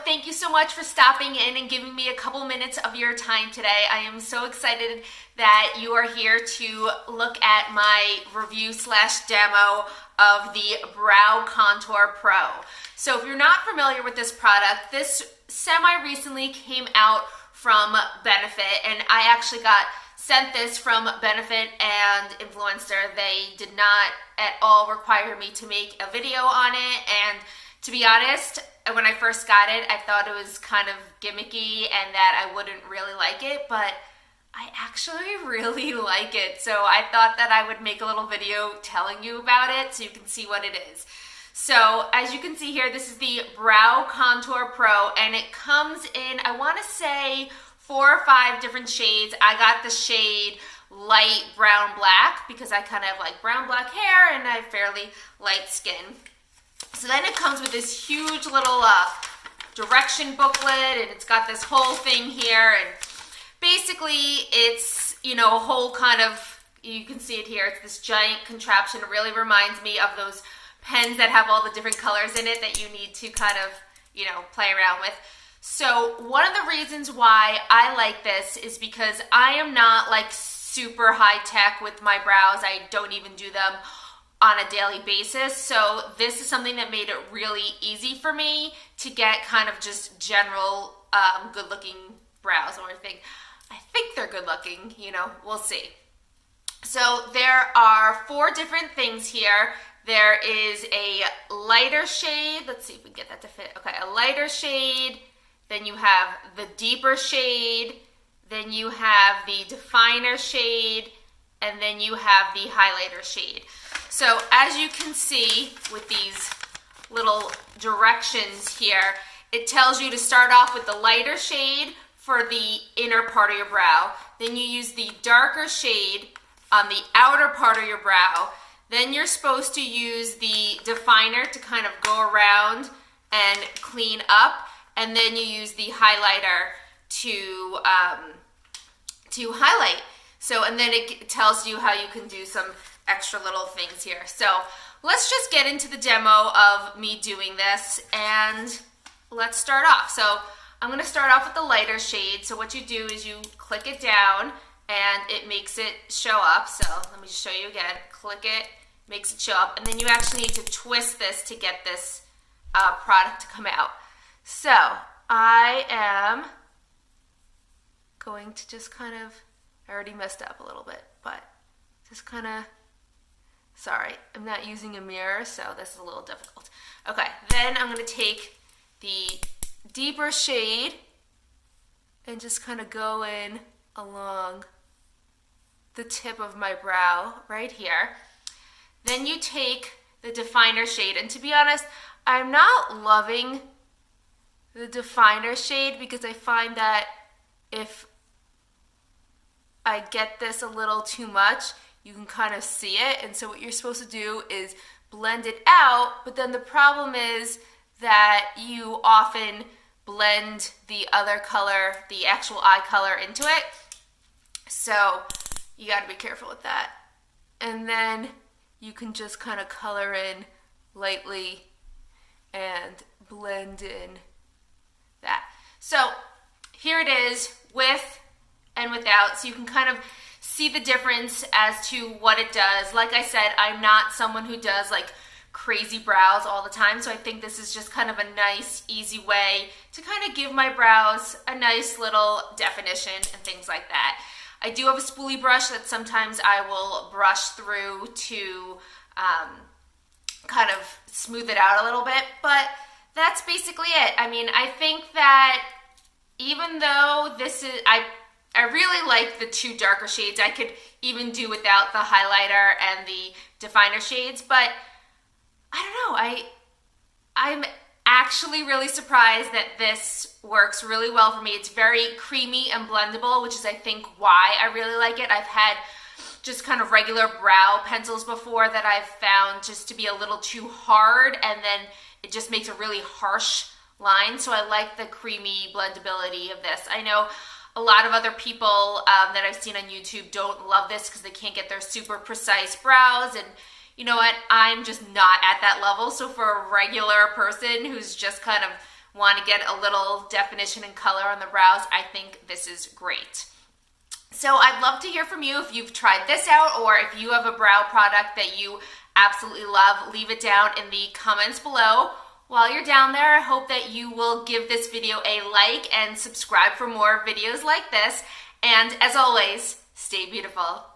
thank you so much for stopping in and giving me a couple minutes of your time today. I am so excited that you are here to look at my review / demo of the Brow Contour Pro. So if you're not familiar with this product, this semi-recently came out from Benefit, and I actually got sent this from Benefit and Influencer. They did not at all require me to make a video on it, and to be honest, when I first got it, I thought it was kind of gimmicky and that I wouldn't really like it, but I actually really like it. So I thought that I would make a little video telling you about it so you can see what it is. So as you can see here, this is the Brow Contour Pro, and it comes in, I want to say, 4 or 5 different shades. I got the shade light brown black because I kind of have like brown black hair and I have fairly light skin. So then it comes with this huge little direction booklet, and it's got this whole thing here, and basically it's, you know, a whole kind of, you can see it here, it's this giant contraption. It really reminds me of those pens that have all the different colors in it that you need to kind of, you know, play around with. So one of the reasons why I like this is because I am not like super high tech with my brows. I don't even do them on a daily basis. So this is something that made it really easy for me to get kind of just general good looking brows. Or I think they're good looking, you know, we'll see. So there are 4 different things here. There is a lighter shade. Let's see if we can get that to fit. Okay, a lighter shade. Then you have the deeper shade. Then you have the definer shade. And then you have the highlighter shade. So as you can see with these little directions here, it tells you to start off with the lighter shade for the inner part of your brow. Then you use the darker shade on the outer part of your brow. Then you're supposed to use the definer to kind of go around and clean up. And then you use the highlighter to highlight. So, and then it tells you how you can do some extra little things here. So let's just get into the demo of me doing this, and let's start off. So I'm going to start off with the lighter shade. So what you do is you click it down and it makes it show up. So let me just show you again. Click it, makes it show up, and then you actually need to twist this to get this product to come out. So I am going to just kind of, I already messed up a little bit, but just kind of, sorry, I'm not using a mirror, so this is a little difficult. Okay, then I'm going to take the deeper shade and just kind of go in along the tip of my brow right here. Then you take the definer shade, and to be honest, I'm not loving the definer shade because I find that if I get this a little too much, you can kind of see it, and so what you're supposed to do is blend it out, but then the problem is that you often blend the other color, the actual eye color, into it, so you got to be careful with that. And then you can just kind of color in lightly and blend in that. So here it is with and without, so you can kind of see the difference as to what it does. Like I said, I'm not someone who does like crazy brows all the time, so I think this is just kind of a nice, easy way to kind of give my brows a nice little definition and things like that. I do have a spoolie brush that sometimes I will brush through to kind of smooth it out a little bit, but that's basically it. I mean, I think that even though this is, I really like the 2 darker shades. I could even do without the highlighter and the definer shades, but I don't know. I'm actually really surprised that this works really well for me. It's very creamy and blendable, which is I think why I really like it. I've had just kind of regular brow pencils before that I've found just to be a little too hard, and then it just makes a really harsh line. So I like the creamy blendability of this. I know a lot of other people that I've seen on YouTube don't love this because they can't get their super precise brows, and you know what, I'm just not at that level. So for a regular person who's just kind of want to get a little definition and color on the brows, I think this is great. So I'd love to hear from you if you've tried this out, or if you have a brow product that you absolutely love, leave it down in the comments below. While you're down there, I hope that you will give this video a like and subscribe for more videos like this. And as always, stay beautiful.